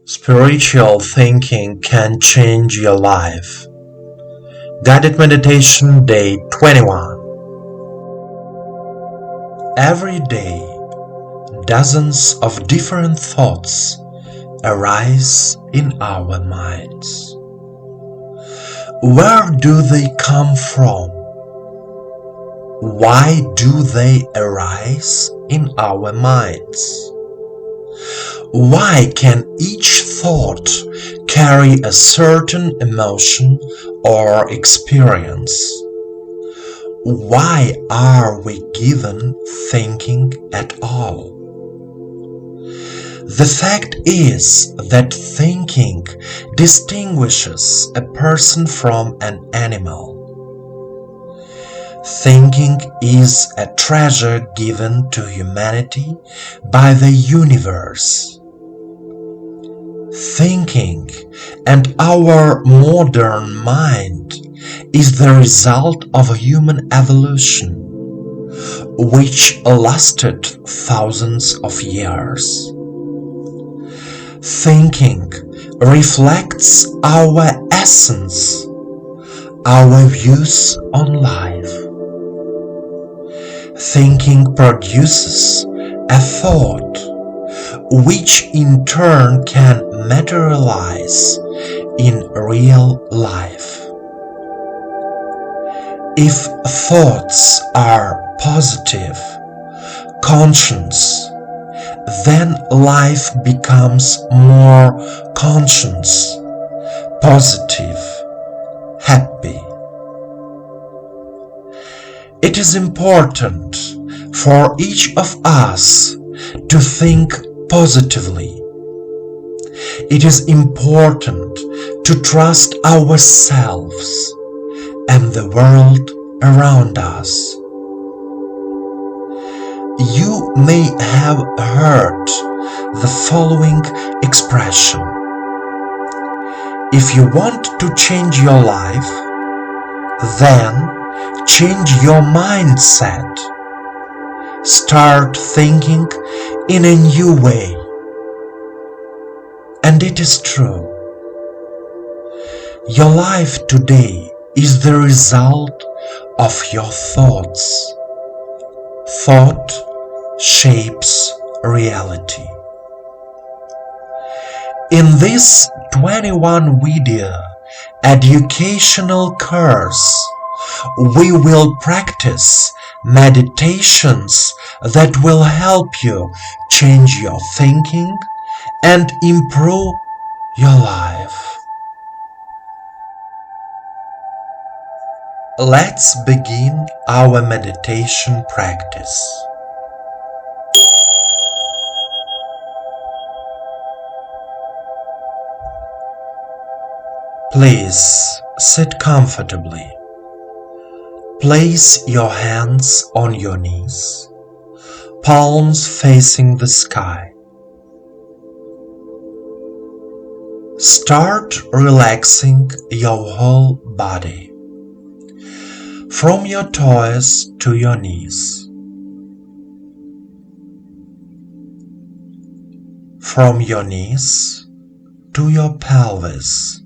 Spiritual thinking can change your life. Guided Meditation Day 21. Every day, dozens of different thoughts arise in our minds. Where do they come from? Why do they arise in our minds? Why can each thought carry a certain emotion or experience? Why are we given thinking at all? The fact is that thinking distinguishes a person from an animal. Thinking is a treasure given to humanity by the universe. Thinking and our modern mind is the result of a human evolution, which lasted thousands of years. Thinking reflects our essence, our views on life. Thinking produces a thought, which in turn can materialize in real life. If thoughts are positive, conscious, then life becomes more conscious, positive, happy. It is important for each of us to think positively. It is important to trust ourselves and the world around us. You may have heard the following expression: if you want to change your life, then change your mindset. Start thinking in a new way. And it is true. Your life today is the result of your thoughts. Thought shapes reality. In this 21 video educational course, we will practice meditations that will help you change your thinking and improve your life. Let's begin our meditation practice. Please sit comfortably. Place your hands on your knees, palms facing the sky. Start relaxing your whole body, from your toes to your knees, from your knees to your pelvis,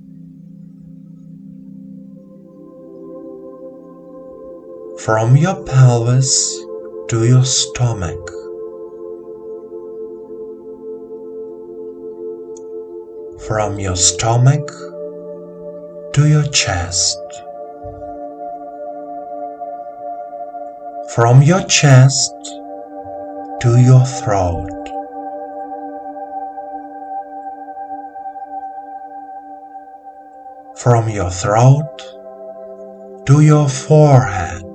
from your pelvis to your stomach, from your stomach to your chest, from your chest to your throat, from your throat to your forehead,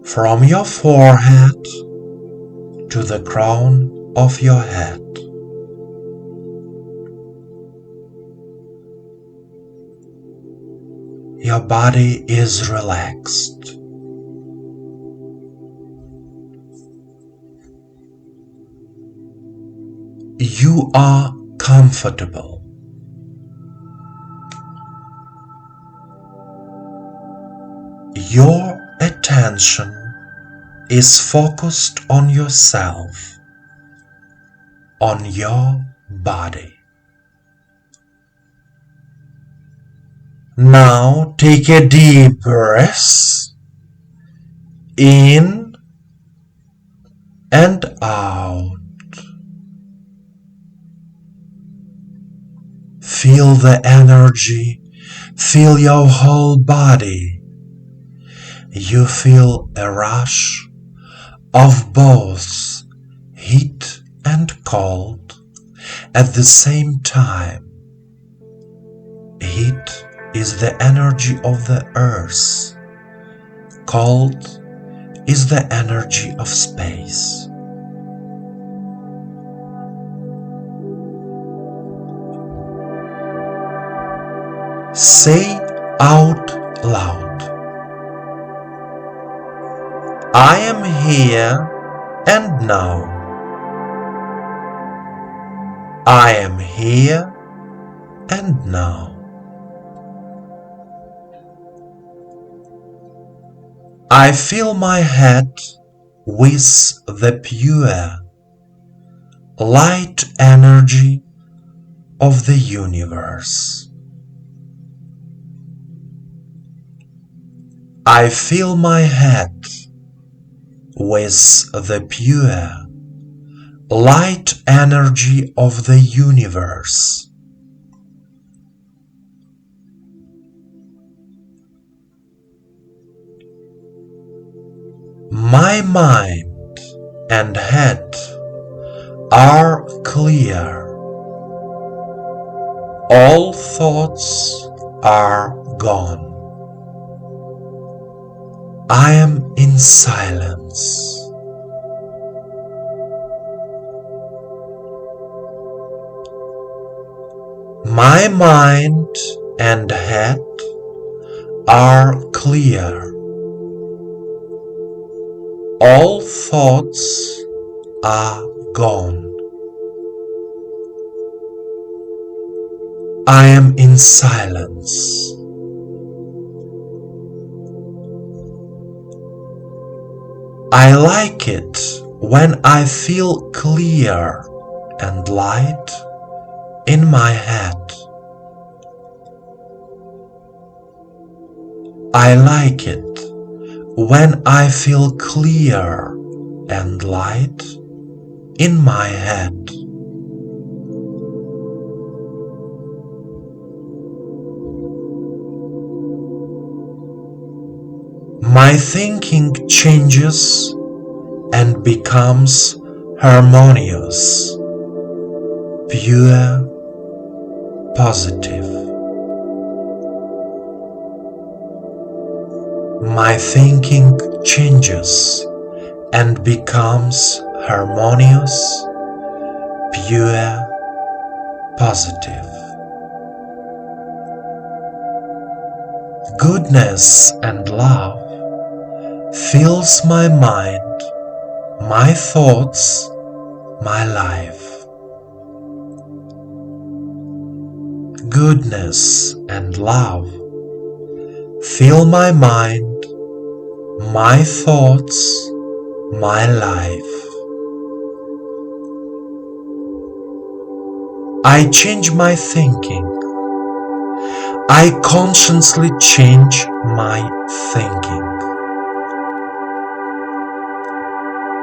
from your forehead to the crown of your head. Your body is relaxed. You are comfortable. Your attention is focused on yourself. on your body. Now take a deep breath in and out. Feel the energy, feel your whole body. You feel a rush of both heat and cold at the same time. Heat is the energy of the earth. Cold is the energy of space. Say out loud, I am here and now. I am here and now. I fill my head with the pure, light energy of the universe. I fill my head with the pure, light energy of the universe. My mind and head are clear. All thoughts are gone. I am in silence. My mind and head are clear. All thoughts are gone. I am in silence. I like it when I feel clear and light in my head. I like it when I feel clear and light in my head. My thinking changes and becomes harmonious, pure, positive. My thinking changes and becomes harmonious, pure, positive. Goodness and love fills my mind, my thoughts, my life. Goodness and love fill my mind, my thoughts, my life. I change my thinking. I consciously change my thinking.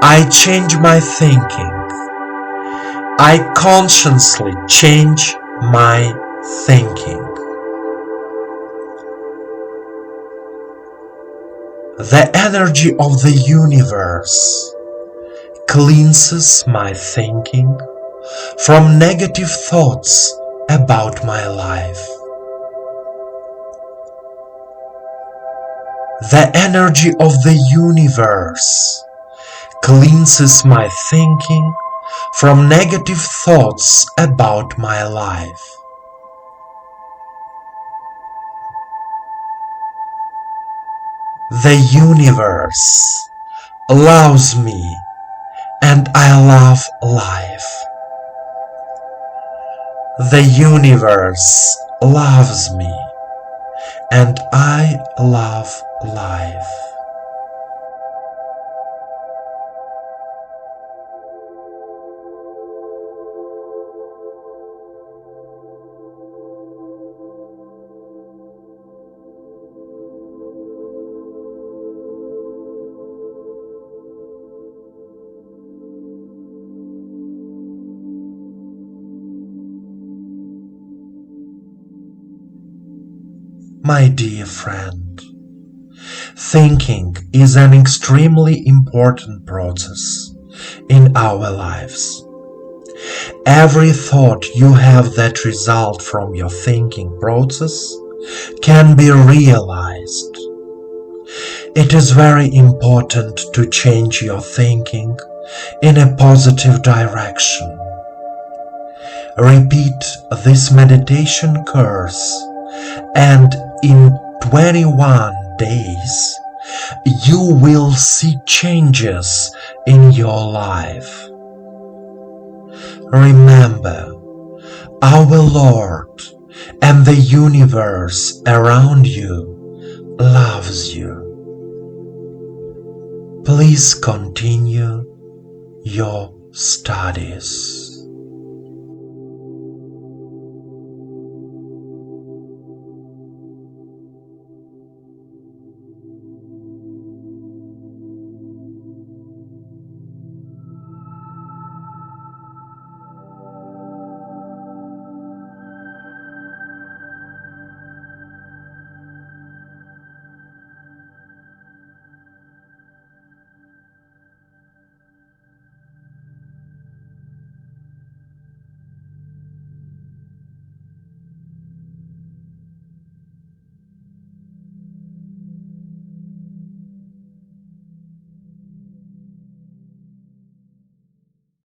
I change my thinking. I consciously change my thinking. The energy of the universe cleanses my thinking from negative thoughts about my life. The energy of the universe cleanses my thinking from negative thoughts about my life. The universe loves me and I love life. The universe loves me and I love life. My dear friend, thinking is an extremely important process in our lives. Every thought you have that result from your thinking process can be realized. It is very important to change your thinking in a positive direction. Repeat this meditation course, and in 21 days you will see changes in your life. Remember, our Lord and the universe around you loves you. Please continue your studies.